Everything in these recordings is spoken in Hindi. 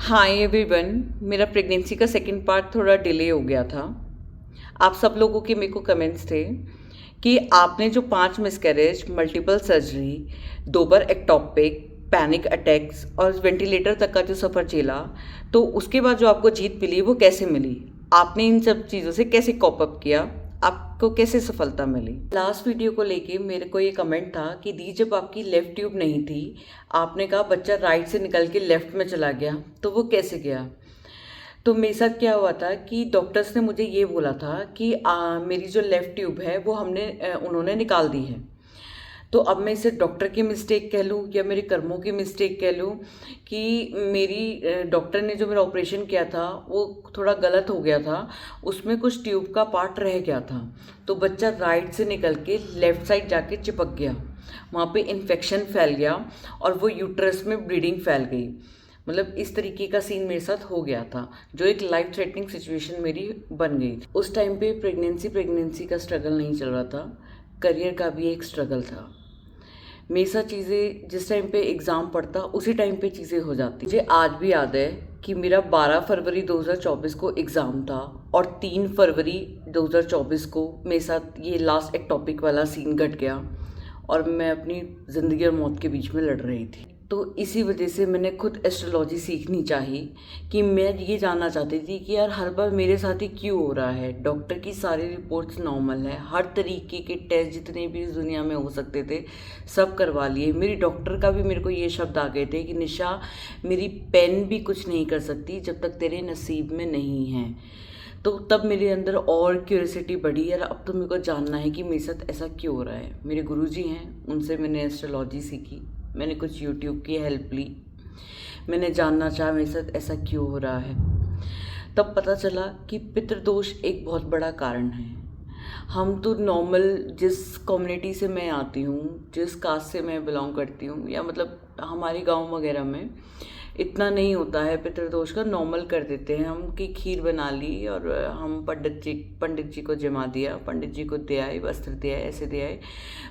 Hi everyone. मेरा प्रेगनेंसी का सेकंड पार्ट थोड़ा डिले हो गया था। आप सब लोगों के मेरे को कमेंट्स थे कि आपने जो 5 मिसकैरेज, मल्टीपल सर्जरी, 2 बार एक्टोपिक, पैनिक अटैक्स और वेंटिलेटर तक का जो सफ़र झेला, तो उसके बाद जो आपको जीत मिली वो कैसे मिली? आपने इन सब चीज़ों से कैसे कॉप अप किया? आपको कैसे सफलता मिली? लास्ट वीडियो को लेके मेरे को ये कमेंट था कि दी जब आपकी लेफ़्ट ट्यूब नहीं थी, आपने कहा बच्चा राइट से निकल के लेफ़्ट में चला गया, तो वो कैसे गया? तो मेरे साथ क्या हुआ था कि डॉक्टर्स ने मुझे ये बोला था कि मेरी जो लेफ़्ट ट्यूब है वो उन्होंने निकाल दी है। तो अब मैं इसे डॉक्टर की मिस्टेक कह लूँ या मेरे कर्मों की मिस्टेक कह लूँ कि मेरी डॉक्टर ने जो मेरा ऑपरेशन किया था वो थोड़ा गलत हो गया था, उसमें कुछ ट्यूब का पार्ट रह गया था, तो बच्चा राइट से निकल के लेफ़्ट साइड जाके चिपक गया, वहाँ पे इन्फेक्शन फैल गया और वो यूट्रस में ब्लीडिंग फैल गई। मतलब इस तरीके का सीन मेरे साथ हो गया था, जो एक लाइफ थ्रेटनिंग सिचुएशन मेरी बन गई थी। उस टाइम पे प्रेगनेंसी का स्ट्रगल नहीं चल रहा था, करियर का भी एक स्ट्रगल था। मेरे साथ चीज़ें जिस टाइम पे एग्ज़ाम पढ़ता उसी टाइम पे चीज़ें हो जाती। मुझे आज भी याद है कि मेरा 12 फरवरी 2024 को एग्ज़ाम था और 3 फरवरी 2024 को मेरे साथ ये लास्ट एक टॉपिक वाला सीन घट गया और मैं अपनी ज़िंदगी और मौत के बीच में लड़ रही थी। तो इसी वजह से मैंने खुद एस्ट्रोलॉजी सीखनी चाहिए कि मैं ये जानना चाहती थी कि यार हर बार मेरे साथ ही क्यों हो रहा है। डॉक्टर की सारी रिपोर्ट्स नॉर्मल है, हर तरीके के टेस्ट जितने भी इस दुनिया में हो सकते थे सब करवा लिए। मेरी डॉक्टर का भी मेरे को ये शब्द आ गए थे कि निशा, मेरी पेन भी कुछ नहीं कर सकती जब तक तेरे नसीब में नहीं है। तो तब मेरे अंदर और क्यूरियोसिटी बढ़ी, यार अब तो मेरे को जानना है कि मेरे साथ ऐसा क्यों हो रहा है। मेरे गुरुजी हैं, उनसे मैंने एस्ट्रोलॉजी सीखी, मैंने कुछ यूट्यूब की हेल्प ली, मैंने जानना चाहा मेरे साथ ऐसा क्यों हो रहा है। तब पता चला कि पितृदोष एक बहुत बड़ा कारण है। हम तो नॉर्मल जिस कम्युनिटी से मैं आती हूँ, जिस कास्ट से मैं बिलोंग करती हूँ, या मतलब हमारे गांव वगैरह में इतना नहीं होता है पितृदोष का। नॉर्मल कर देते हैं हम कि खीर बना ली और हम पंडित जी को जमा दिया, पंडित जी को दे आए, वस्त्र दे आए, ऐसे दे आए।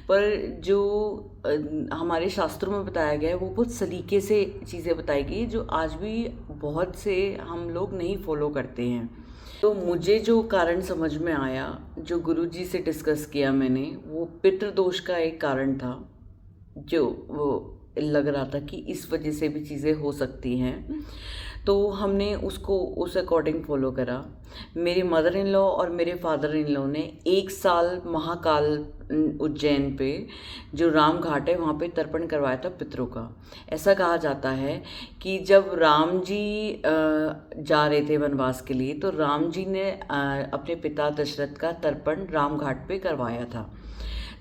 पर जो हमारे शास्त्रों में बताया गया है वो बहुत सलीके से चीज़ें बताई गई जो आज भी बहुत से हम लोग नहीं फॉलो करते हैं। तो मुझे जो कारण समझ में आया, जो गुरुजी से डिस्कस किया मैंने, वो पितृदोष का एक कारण था, जो वो लग रहा था कि इस वजह से भी चीज़ें हो सकती हैं। तो हमने उसको उस अकॉर्डिंग फॉलो करा। मेरे मदर इन लॉ और मेरे फादर इन लॉ ने 1 साल महाकाल उज्जैन पे जो राम घाट है वहाँ पे तर्पण करवाया था पितरों का। ऐसा कहा जाता है कि जब राम जी जा रहे थे वनवास के लिए, तो राम जी ने अपने पिता दशरथ का तर्पण राम घाट पे करवाया था।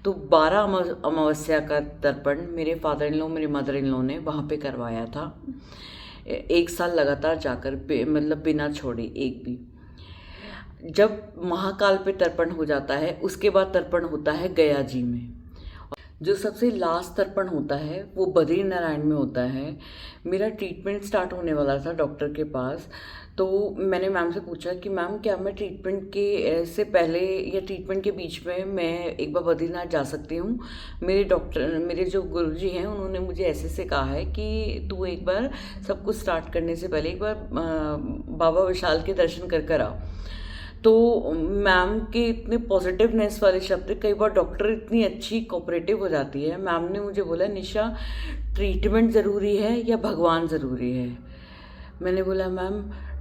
तो 12 अमावस्या का तर्पण मेरे फादर इन लॉ, मेरे मदर इन लॉ ने वहाँ पे करवाया था। 1 साल लगातार जाकर मतलब बिना छोड़े एक भी। जब महाकाल पे तर्पण हो जाता है उसके बाद तर्पण होता है गया जी में। जो सबसे लास्ट तर्पण होता है वो बद्री नारायण में होता है। मेरा ट्रीटमेंट स्टार्ट होने वाला था डॉक्टर के पास, तो मैंने मैम से पूछा कि मैम क्या मैं ट्रीटमेंट के से पहले या ट्रीटमेंट के बीच में मैं एक बार बद्रीनाथ जा सकती हूँ? मेरे जो गुरुजी हैं उन्होंने मुझे ऐसे से कहा है कि तू एक बार सब कुछ स्टार्ट करने से पहले एक बार बाबा विशाल के दर्शन कर कर आ। तो मैम के इतने पॉजिटिवनेस वाले शब्द, कई बार डॉक्टर इतनी अच्छी कोऑपरेटिव हो जाती है। मैम ने मुझे बोला, निशा ट्रीटमेंट ज़रूरी है या भगवान ज़रूरी है? मैंने बोला मैम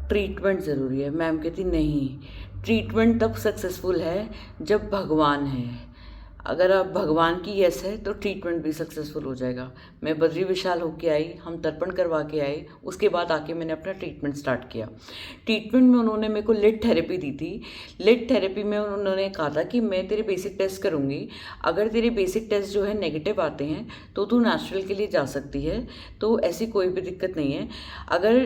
ट्रीटमेंट ज़रूरी है। मैम कहती नहीं, ट्रीटमेंट तब सक्सेसफुल है जब भगवान है। अगर आप भगवान की यस है तो ट्रीटमेंट भी सक्सेसफुल हो जाएगा। मैं बद्री विशाल होके आई, हम तर्पण करवा के आए, उसके बाद आके मैंने अपना ट्रीटमेंट स्टार्ट किया। ट्रीटमेंट में उन्होंने मेरे को लिट थेरेपी दी थी। लिट थेरेपी में उन्होंने कहा था कि मैं तेरे बेसिक टेस्ट करूँगी, अगर तेरे बेसिक टेस्ट जो है नेगेटिव आते हैं तो तू नेचुरल के लिए जा सकती है, तो ऐसी कोई भी दिक्कत नहीं है। अगर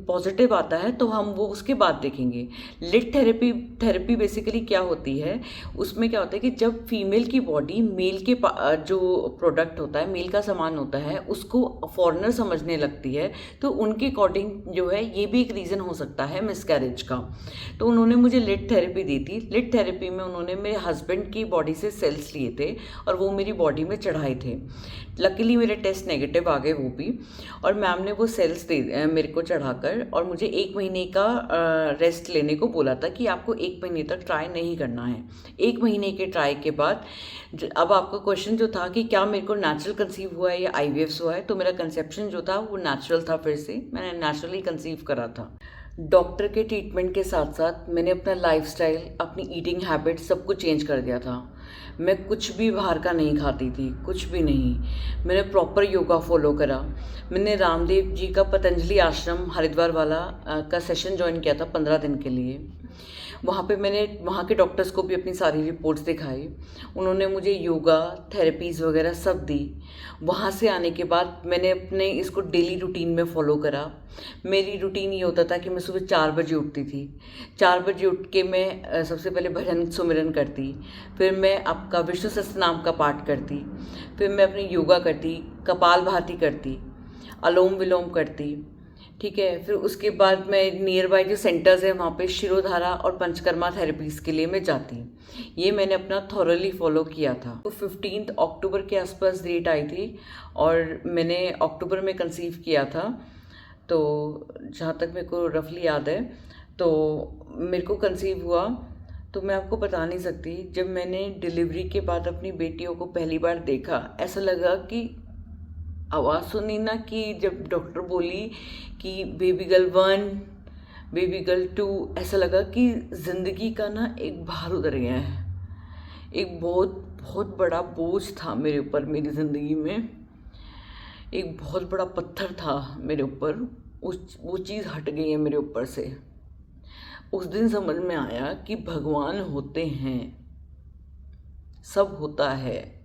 पॉजिटिव आता है तो हम वो उसके बाद देखेंगे। लिट थेरेपी बेसिकली क्या होती है, उसमें क्या होता है कि जब फीमेल की की बॉडी मेल के जो प्रोडक्ट होता है, मेल का सामान होता है, उसको फॉरेनर समझने लगती है। तो उनके अकॉर्डिंग जो है ये भी एक रीज़न हो सकता है मिसकैरेज का। तो उन्होंने मुझे लिट थेरेपी दी थी। लिट थेरेपी में उन्होंने मेरे हस्बैंड की बॉडी से सेल्स लिए थे और वो मेरी बॉडी में चढ़ाए थे। लकीली मेरे टेस्ट नेगेटिव आ गए वो भी, और मैम ने वो सेल्स दे मेरे को चढ़ाकर और मुझे 1 महीने का रेस्ट लेने को बोला था कि आपको 1 महीने तक ट्राई नहीं करना है। 1 महीने के ट्राई के बाद अब आपका क्वेश्चन जो था कि क्या मेरे को नेचुरल कंसीव हुआ है या IVF हुआ है, तो मेरा कंसेप्शन जो था वो नेचुरल था। फिर से मैंने नेचुरली कंसीव करा था। डॉक्टर के ट्रीटमेंट के साथ साथ मैंने अपना लाइफस्टाइल, अपनी ईटिंग हैबिट सब कुछ चेंज कर दिया था। मैं कुछ भी बाहर का नहीं खाती थी, कुछ भी नहीं। मैंने प्रॉपर योगा फॉलो करा। मैंने रामदेव जी का पतंजलि आश्रम हरिद्वार वाला का सेशन ज्वाइन किया था 15 दिन के लिए। वहाँ पे मैंने वहाँ के डॉक्टर्स को भी अपनी सारी रिपोर्ट्स दिखाई। उन्होंने मुझे योगा थेरेपीज़ वगैरह सब दी। वहाँ से आने के बाद मैंने अपने इसको डेली रूटीन में फॉलो करा। मेरी रूटीन ये होता था कि मैं सुबह 4 बजे उठती थी। 4 बजे उठ के मैं सबसे पहले भजन सुमिरन करती, फिर मैं आपका विष्णु सहस्त्रनाम का पाठ करती, फिर मैं अपनी योगा करती, कपालभाति करती, अलोम विलोम करती, ठीक है। फिर उसके बाद मैं नियर बाय जो सेंटर्स हैं वहाँ पे शिरोधारा और पंचकर्मा थेरेपीज़ के लिए मैं जाती। ये मैंने अपना थॉरली फॉलो किया था। तो 15 अक्टूबर के आसपास डेट आई थी और मैंने अक्टूबर में कंसीव किया था। तो जहाँ तक मेरे को रफली याद है, तो मेरे को कंसीव हुआ तो मैं आपको बता नहीं सकती। जब मैंने डिलीवरी के बाद अपनी बेटियों को पहली बार देखा, ऐसा लगा कि आवाज़ सुनी ना कि जब डॉक्टर बोली कि बेबी गर्ल 1, बेबी गर्ल 2, ऐसा लगा कि ज़िंदगी का ना एक भार उतर गया है। एक बहुत बहुत बड़ा बोझ था मेरे ऊपर, मेरी ज़िंदगी में एक बहुत बड़ा पत्थर था मेरे ऊपर। वो चीज़ हट गई है मेरे ऊपर से। उस दिन समझ में आया कि भगवान होते हैं, सब होता है।